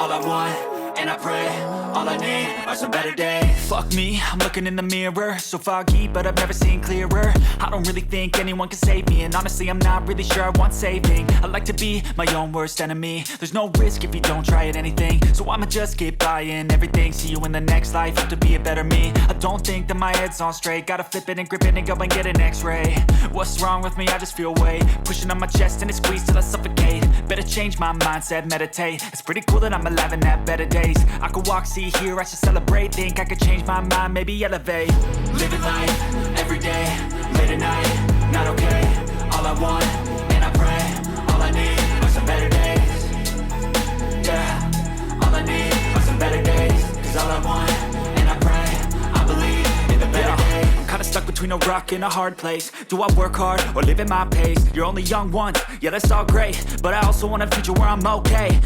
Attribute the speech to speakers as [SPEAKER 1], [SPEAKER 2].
[SPEAKER 1] all I want, and I pray, all I need are some better days. Fuck me, I'm looking in the mirror, so foggy, but I've never seen clearer. I don't really think anyone can save me, and honestly I'm not really sure I want saving. I like to be my own worst enemy. There's no risk if you don't try at anything, so I'ma just keep buying everything. See you in the next life, have to be a better me. I don't think that my head's on straight, gotta flip it and grip it and go and get an x-ray. What's wrong with me? I just feel weight pushing on my chest and it squeezes till I suffocate. Better change my mindset, meditate. It's pretty cool that I'm alive and have better days. I could walk, see, hear, I should celebrate. Think I could change my mind, maybe elevate. Living life, every day, late at night, not okay. All I want, and I pray, all I need are some better days. Yeah, all I need are some better days. Cause all I want, and I pray, I believe in the better days. I'm kinda stuck between a rock and a hard place. Do I work hard or live at my pace? You're only young once, yeah that's all great, but I also want a future where I'm okay.